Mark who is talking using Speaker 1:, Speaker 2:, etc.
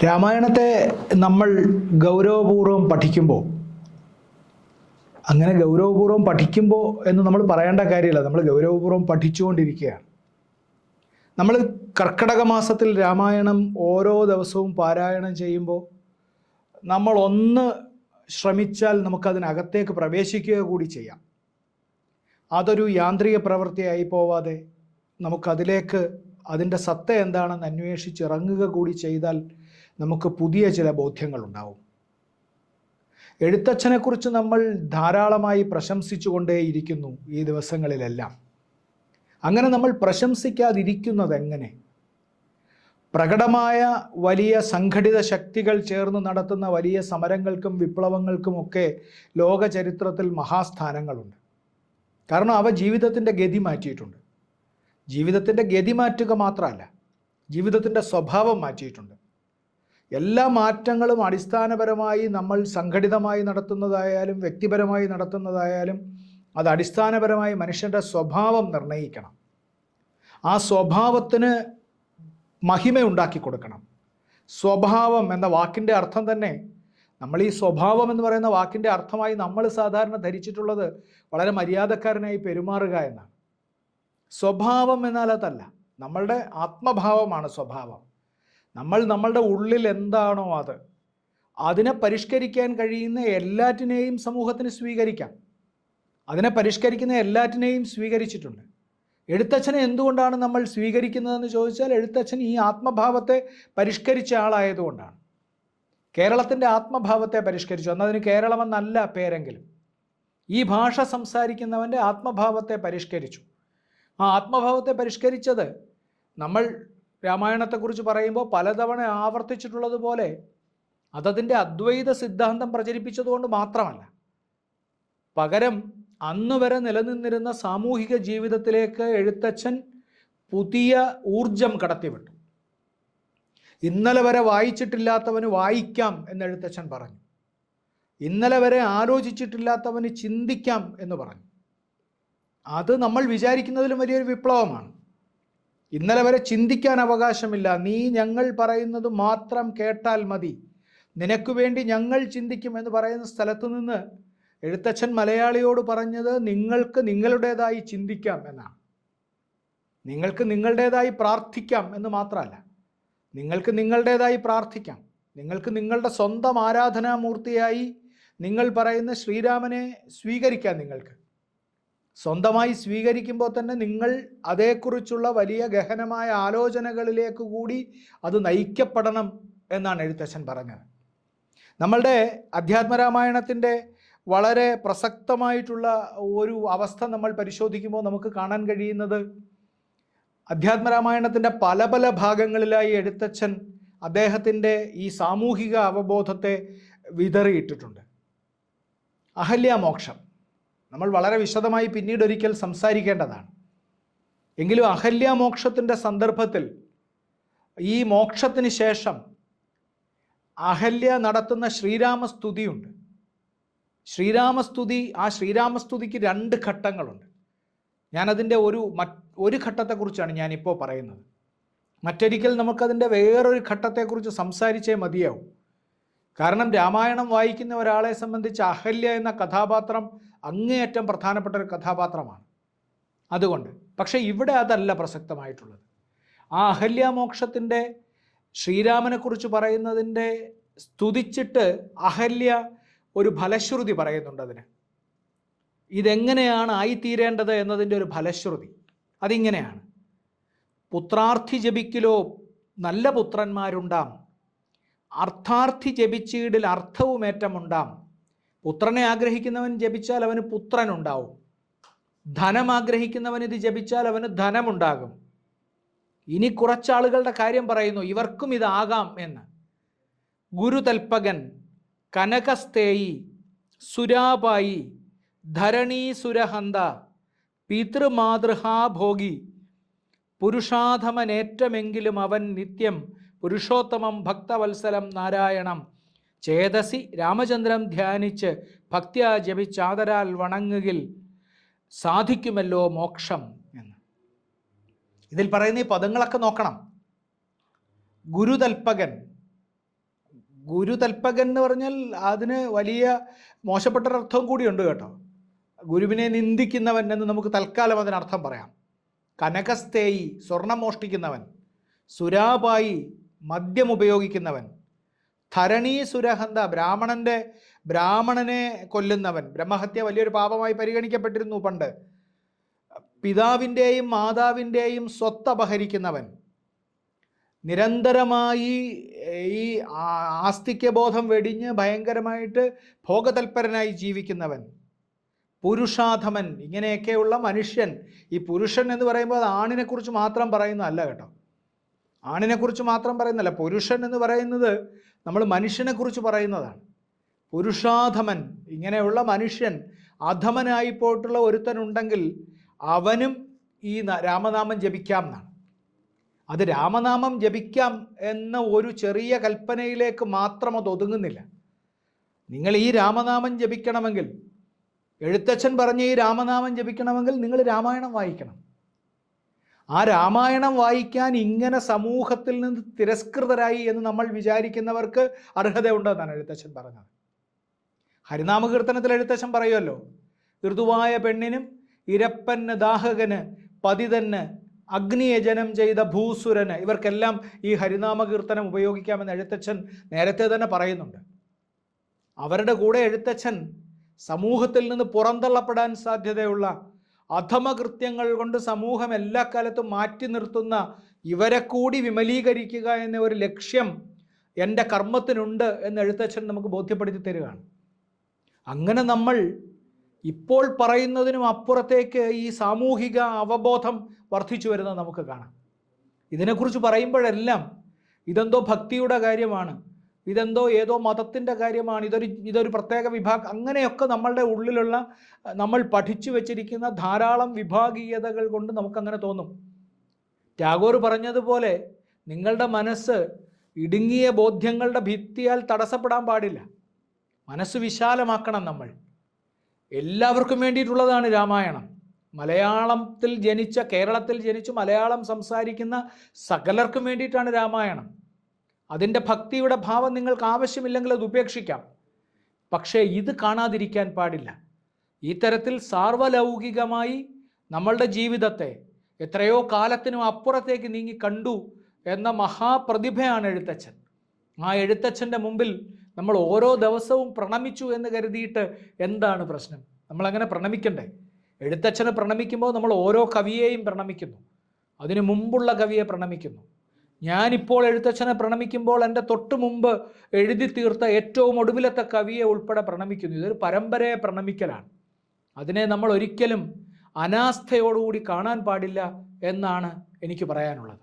Speaker 1: രാമായണത്തെ നമ്മൾ ഗൗരവപൂർവ്വം പഠിക്കുമ്പോൾ, അങ്ങനെ ഗൗരവപൂർവ്വം പഠിക്കുമ്പോൾ എന്ന് നമ്മൾ പറയേണ്ട കാര്യമില്ല, നമ്മൾ ഗൗരവപൂർവ്വം പഠിച്ചുകൊണ്ടിരിക്കുകയാണ്. നമ്മൾ കർക്കിടക മാസത്തിൽ രാമായണം ഓരോ ദിവസവും പാരായണം ചെയ്യുമ്പോൾ നമ്മൾ ഒന്ന് ശ്രമിച്ചാൽ നമുക്കതിനകത്തേക്ക് പ്രവേശിക്കുക കൂടി ചെയ്യാം. അതൊരു യാന്ത്രിക പ്രവൃത്തിയായി പോവാതെ നമുക്കതിലേക്ക് അതിൻ്റെ സത്ത എന്താണെന്ന് അന്വേഷിച്ചിറങ്ങുക കൂടി ചെയ്താൽ നമുക്ക് പുതിയ ചില ബോധ്യങ്ങളുണ്ടാവും. എഴുത്തച്ഛനെക്കുറിച്ച് നമ്മൾ ധാരാളമായി പ്രശംസിച്ചുകൊണ്ടേയിരിക്കുന്നു ഈ ദിവസങ്ങളിലെല്ലാം. അങ്ങനെ നമ്മൾ പ്രശംസിക്കാതിരിക്കുന്നത് എങ്ങനെ? പ്രകടമായ വലിയ സംഘടിത ശക്തികൾ ചേർന്ന് നടത്തുന്ന വലിയ സമരങ്ങൾക്കും വിപ്ലവങ്ങൾക്കുമൊക്കെ ലോക ചരിത്രത്തിൽ മഹാസ്ഥാനങ്ങളുണ്ട്. കാരണം അവ ജീവിതത്തിൻ്റെ ഗതി മാറ്റിയിട്ടുണ്ട്. ജീവിതത്തിൻ്റെ ഗതി മാറ്റുക മാത്രമല്ല, ജീവിതത്തിൻ്റെ സ്വഭാവം മാറ്റിയിട്ടുണ്ട്. എല്ലാ മാറ്റങ്ങളും അടിസ്ഥാനപരമായി നമ്മൾ സംഘടിതമായി നടത്തുന്നതായാലും വ്യക്തിപരമായി നടത്തുന്നതായാലും അത് അടിസ്ഥാനപരമായി മനുഷ്യൻ്റെ സ്വഭാവം നിർണ്ണയിക്കണം. ആ സ്വഭാവത്തിന് മഹിമയുണ്ടാക്കി കൊടുക്കണം. സ്വഭാവം എന്ന വാക്കിൻ്റെ അർത്ഥം തന്നെ, നമ്മൾ ഈ സ്വഭാവം എന്ന് പറയുന്ന വാക്കിൻ്റെ അർത്ഥമായി നമ്മൾ സാധാരണ ധരിച്ചിട്ടുള്ളത് വളരെ മര്യാദക്കാരനായി പെരുമാറുക എന്നാണ്. സ്വഭാവം എന്നാൽ അതല്ല, നമ്മളുടെ ആത്മഭാവമാണ് സ്വഭാവം. നമ്മളുടെ ഉള്ളിൽ എന്താണോ അതിനെ പരിഷ്കരിക്കാൻ കഴിയുന്ന എല്ലാറ്റിനെയും സമൂഹത്തിന് സ്വീകരിക്കാം. അതിനെ പരിഷ്കരിക്കുന്ന എല്ലാറ്റിനെയും സ്വീകരിച്ചിട്ടുണ്ട്. എഴുത്തച്ഛനെ എന്തുകൊണ്ടാണ് നമ്മൾ സ്വീകരിക്കുന്നതെന്ന് ചോദിച്ചാൽ, എഴുത്തച്ഛൻ ഈ ആത്മഭാവത്തെ പരിഷ്കരിച്ച ആളായതുകൊണ്ടാണ്. കേരളത്തിൻ്റെ ആത്മഭാവത്തെ പരിഷ്കരിച്ചു. എന്നതിന് കേരളമെന്നല്ല പേരെങ്കിലും, ഈ ഭാഷ സംസാരിക്കുന്നവൻ്റെ ആത്മഭാവത്തെ പരിഷ്കരിച്ചു. ആ ആത്മഭാവത്തെ പരിഷ്കരിച്ചത് നമ്മൾ രാമായണത്തെക്കുറിച്ച് പറയുമ്പോൾ പലതവണ ആവർത്തിച്ചിട്ടുള്ളതുപോലെ അതതിൻ്റെ അദ്വൈത സിദ്ധാന്തം പ്രചരിപ്പിച്ചതുകൊണ്ട് മാത്രമല്ല, പകരം അന്ന് വരെ നിലനിന്നിരുന്ന സാമൂഹിക ജീവിതത്തിലേക്ക് എഴുത്തച്ഛൻ പുതിയ ഊർജം കടത്തിവിട്ടു. ഇന്നലെ വരെ വായിച്ചിട്ടില്ലാത്തവന് വായിക്കാം എന്ന് എഴുത്തച്ഛൻ പറഞ്ഞു. ഇന്നലെ വരെ ആലോചിച്ചിട്ടില്ലാത്തവന് ചിന്തിക്കാം എന്ന് പറഞ്ഞു. അത് നമ്മൾ വിചാരിക്കുന്നതിലും വലിയൊരു വിപ്ലവമാണ്. ഇന്നലെ വരെ ചിന്തിക്കാൻ അവകാശമില്ല, നീ ഞങ്ങൾ പറയുന്നത് മാത്രം കേട്ടാൽ മതി, നിനക്ക് വേണ്ടി ഞങ്ങൾ ചിന്തിക്കും എന്ന് പറയുന്ന സ്ഥലത്തു നിന്ന് എഴുത്തച്ഛൻ മലയാളിയോട് പറഞ്ഞത് നിങ്ങൾക്ക് നിങ്ങളുടേതായി ചിന്തിക്കാം എന്നാണ്. നിങ്ങൾക്ക് നിങ്ങളുടേതായി പ്രാർത്ഥിക്കാം എന്ന് മാത്രമല്ല, നിങ്ങൾക്ക് നിങ്ങളുടേതായി പ്രാർത്ഥിക്കാം. നിങ്ങൾക്ക് നിങ്ങളുടെ സ്വന്തം ആരാധനാമൂർത്തിയായി നിങ്ങൾ പറയുന്ന ശ്രീരാമനെ സ്വീകരിക്കാം. നിങ്ങൾക്ക് സ്വന്തമായി സ്വീകരിക്കുമ്പോൾ തന്നെ നിങ്ങൾ അതേക്കുറിച്ചുള്ള വലിയ ഗഹനമായ ആലോചനകളിലേക്ക് കൂടി അത് നയിക്കപ്പെടണം എന്നാണ് എഴുത്തച്ഛൻ പറഞ്ഞത്. നമ്മളുടെ അധ്യാത്മരാമായണത്തിൻ്റെ വളരെ പ്രസക്തമായിട്ടുള്ള ഒരു അവസ്ഥ നമ്മൾ പരിശോധിക്കുമ്പോൾ നമുക്ക് കാണാൻ കഴിയുന്നത്, അധ്യാത്മരാമായണത്തിൻ്റെ പല പല ഭാഗങ്ങളിലായി എഴുത്തച്ഛൻ അദ്ദേഹത്തിൻ്റെ ഈ സാമൂഹിക അവബോധത്തെ വിതറിയിട്ടിട്ടുണ്ട്. അഹല്യാമോക്ഷം നമ്മൾ വളരെ വിശദമായി പിന്നീടൊരിക്കൽ സംസാരിക്കേണ്ടതാണ്. എങ്കിലും അഹല്യാമോക്ഷത്തിൻ്റെ സന്ദർഭത്തിൽ ഈ മോക്ഷത്തിന് ശേഷം അഹല്യ നടത്തുന്ന ശ്രീരാമസ്തുതിയുണ്ട്. ശ്രീരാമസ്തുതി, ആ ശ്രീരാമസ്തുതിക്ക് 2 ഘട്ടങ്ങളുണ്ട്. ഞാനതിൻ്റെ ഒരു ഘട്ടത്തെക്കുറിച്ചാണ് ഞാനിപ്പോൾ പറയുന്നത്. മറ്റൊരിക്കൽ നമുക്കതിൻ്റെ വേറൊരു ഘട്ടത്തെക്കുറിച്ച് സംസാരിച്ചേ മതിയാവും. കാരണം രാമായണം വായിക്കുന്ന ഒരാളെ സംബന്ധിച്ച് അഹല്യ എന്ന കഥാപാത്രം അങ്ങേയറ്റം പ്രധാനപ്പെട്ട ഒരു കഥാപാത്രമാണ്. അതുകൊണ്ട് പക്ഷേ ഇവിടെ അതല്ല പ്രസക്തമായിട്ടുള്ളത്. ആ അഹല്യാമോക്ഷത്തിൻ്റെ ശ്രീരാമനെക്കുറിച്ച് പറയുന്നതിൻ്റെ സ്തുതിച്ചിട്ട് അഹല്യ ഒരു ഫലശ്രുതി പറയുന്നുണ്ട്. അതിന് ഇതെങ്ങനെയാണ് ആയിത്തീരേണ്ടത് എന്നതിൻ്റെ ഒരു ഫലശ്രുതി അതിങ്ങനെയാണ്: പുത്രാർത്ഥി ജപിക്കിലോ നല്ല പുത്രന്മാരുണ്ടാം, അർത്ഥാർത്ഥി ജപിച്ചീടിൽ അർത്ഥവുമേറ്റമുണ്ടാം. പുത്രനെ ആഗ്രഹിക്കുന്നവൻ ജപിച്ചാൽ അവന് പുത്രനുണ്ടാവും, ധനം ആഗ്രഹിക്കുന്നവൻ ഇത് ജപിച്ചാൽ അവന് ധനമുണ്ടാകും. ഇനി കുറച്ചാളുകളുടെ കാര്യം പറയുന്നു, ഇവർക്കും ഇതാകാം എന്ന്. ഗുരുതൽപകൻ, കനകസ്തേയി, സുരാപായി, ധരണീസുരഹന്ത, പിതൃമാതൃഹാഭോഗി, പുരുഷാധമനേറ്റമെങ്കിലും അവൻ നിത്യം പുരുഷോത്തമം ഭക്തവത്സലം നാരായണം ചേതസി രാമചന്ദ്രം ധ്യാനിച്ച് ഭക്ത്യാ ജപിച്ചാദരാൽ വണങ്ങുകിൽ സാധിക്കുമല്ലോ മോക്ഷം എന്ന്. ഇതിൽ പറയുന്ന ഈ പദങ്ങളൊക്കെ നോക്കണം. ഗുരുതൽപകൻ, ഗുരുതൽപകൻ എന്ന് പറഞ്ഞാൽ അതിന് വലിയ മോശപ്പെട്ടൊരർത്ഥവും കൂടിയുണ്ട് കേട്ടോ. ഗുരുവിനെ നിന്ദിക്കുന്നവൻ എന്ന് നമുക്ക് തൽക്കാലം അതിനർത്ഥം പറയാം. കനകസ്തേയി, സ്വർണം മോഷ്ടിക്കുന്നവൻ. സുരാപായി, മദ്യം ഉപയോഗിക്കുന്നവൻ. ധരണീ സുരഹന്ത, ബ്രാഹ്മണനെ കൊല്ലുന്നവൻ. ബ്രഹ്മഹത്യ വലിയൊരു പാപമായി പരിഗണിക്കപ്പെട്ടിരുന്നു പണ്ട്. പിതാവിൻ്റെയും മാതാവിൻ്റെയും സ്വത്ത് അപഹരിക്കുന്നവൻ. നിരന്തരമായി ഈ ആസ്തിക്യബോധം വെടിഞ്ഞ് ഭയങ്കരമായിട്ട് ഭോഗതൽപരനായി ജീവിക്കുന്നവൻ. പുരുഷാധമൻ, ഇങ്ങനെയൊക്കെയുള്ള മനുഷ്യൻ. ഈ പുരുഷൻ എന്ന് പറയുമ്പോൾ അത് ആണിനെക്കുറിച്ച് മാത്രം പറയുന്നതല്ല കേട്ടോ. ആണിനെക്കുറിച്ച് മാത്രം പറയുന്നതല്ല. പുരുഷൻ എന്ന് പറയുന്നത് നമ്മൾ മനുഷ്യനെക്കുറിച്ച് പറയുന്നതാണ്. പുരുഷാധമൻ, ഇങ്ങനെയുള്ള മനുഷ്യൻ, അധമനായി പോയിട്ടുള്ള ഒരുത്തനുണ്ടെങ്കിൽ അവനും ഈ രാമനാമം ജപിക്കാം എന്നാണ്. അത് രാമനാമം ജപിക്കാം എന്ന ഒരു ചെറിയ കൽപ്പനയിലേക്ക് മാത്രം അത് ഒതുങ്ങുന്നില്ല. നിങ്ങൾ ഈ രാമനാമം ജപിക്കണമെങ്കിൽ, എഴുത്തച്ഛൻ പറഞ്ഞ ഈ രാമനാമം ജപിക്കണമെങ്കിൽ നിങ്ങൾ രാമായണം വായിക്കണം. ആ രാമായണം വായിക്കാൻ ഇങ്ങനെ സമൂഹത്തിൽ നിന്ന് തിരസ്കൃതരായി എന്ന് നമ്മൾ വിചാരിക്കുന്നവർക്ക് അർഹതയുണ്ടെന്നാണ് എഴുത്തച്ഛൻ പറഞ്ഞത്. ഹരിനാമകീർത്തനത്തിൽ എഴുത്തച്ഛൻ പറയുമല്ലോ, ഋതുവായ പെണ്ണിനും ഇരപ്പന് ദാഹകന് പതിതന് അഗ്നിയജനം ചെയ്ത ഭൂസുരന്, ഇവർക്കെല്ലാം ഈ ഹരിനാമകീർത്തനം ഉപയോഗിക്കാമെന്ന് എഴുത്തച്ഛൻ നേരത്തെ തന്നെ പറയുന്നുണ്ട്. അവരുടെ കൂടെ എഴുത്തച്ഛൻ സമൂഹത്തിൽ നിന്ന് പുറന്തള്ളപ്പെടാൻ സാധ്യതയുള്ള അധമകൃത്യങ്ങൾ കൊണ്ട് സമൂഹം എല്ലാ കാലത്തും മാറ്റി നിർത്തുന്ന ഇവരെ കൂടി വിമലീകരിക്കുക എന്ന ഒരു ലക്ഷ്യം എൻ്റെ കർമ്മത്തിനുണ്ട് എന്ന് എഴുത്തച്ഛൻ നമുക്ക് ബോധ്യപ്പെടുത്തി തരികയാണ്. അങ്ങനെ നമ്മൾ ഇപ്പോൾ പറയുന്നതിനും അപ്പുറത്തേക്ക് ഈ സാമൂഹിക അവബോധം വർദ്ധിച്ചു വരുന്നത് നമുക്ക് കാണാം. ഇതിനെക്കുറിച്ച് പറയുമ്പോഴെല്ലാം ഇതെന്തോ ഭക്തിയുടെ കാര്യമാണ്, ഇതെന്തോ ഏതോ മതത്തിൻ്റെ കാര്യമാണ്, ഇതൊരു പ്രത്യേക വിഭാഗം, അങ്ങനെയൊക്കെ നമ്മളുടെ ഉള്ളിലുള്ള നമ്മൾ പഠിച്ചു വച്ചിരിക്കുന്ന ധാരാളം വിഭാഗീയതകൾ കൊണ്ട് നമുക്കങ്ങനെ തോന്നും. ടാഗോർ പറഞ്ഞതുപോലെ നിങ്ങളുടെ മനസ്സ് ഇടുങ്ങിയ ബോധ്യങ്ങളുടെ ഭിത്തിയാൽ തടസ്സപ്പെടാൻ പാടില്ല. മനസ്സ് വിശാലമാക്കണം നമ്മൾ. എല്ലാവർക്കും വേണ്ടിയിട്ടുള്ളതാണ് രാമായണം. മലയാളത്തിൽ ജനിച്ച, കേരളത്തിൽ ജനിച്ച് മലയാളം സംസാരിക്കുന്ന സകലർക്കും വേണ്ടിയിട്ടാണ് രാമായണം. അതിൻ്റെ ഭക്തിയുടെ ഭാവം നിങ്ങൾക്ക് ആവശ്യമില്ലെങ്കിൽ അത് ഉപേക്ഷിക്കാം. പക്ഷേ ഇത് കാണാതിരിക്കാൻ പാടില്ല. ഈ തരത്തിൽ സാർവലൗകികമായി നമ്മളുടെ ജീവിതത്തെ എത്രയോ കാലത്തിനും അപ്പുറത്തേക്ക് നീങ്ങി കണ്ടു എന്ന മഹാപ്രതിഭയാണ് എഴുത്തച്ഛൻ. ആ എഴുത്തച്ഛൻ്റെ മുമ്പിൽ നമ്മൾ ഓരോ ദിവസവും പ്രണമിച്ചു എന്ന് കരുതിയിട്ട് എന്താണ് പ്രശ്നം? നമ്മളങ്ങനെ പ്രണമിക്കണ്ടേ? എഴുത്തച്ഛനെ പ്രണമിക്കുമ്പോൾ നമ്മൾ ഓരോ കവിയെയും പ്രണമിക്കുന്നു, അതിനു മുമ്പുള്ള കവിയെ പ്രണമിക്കുന്നു. ഞാനിപ്പോൾ എഴുത്തച്ഛനെ പ്രണമിക്കുമ്പോൾ എൻ്റെ തൊട്ട് മുമ്പ് എഴുതി തീർത്ത ഏറ്റവും ഒടുവിലത്തെ കവിയെ ഉൾപ്പെടെ പ്രണമിക്കുന്നു. ഇതൊരു പരമ്പരയെ പ്രണമിക്കലാണ്. അതിനെ നമ്മൾ ഒരിക്കലും അനാസ്ഥയോടുകൂടി കാണാൻ പാടില്ല എന്നാണ് എനിക്ക് പറയാനുള്ളത്.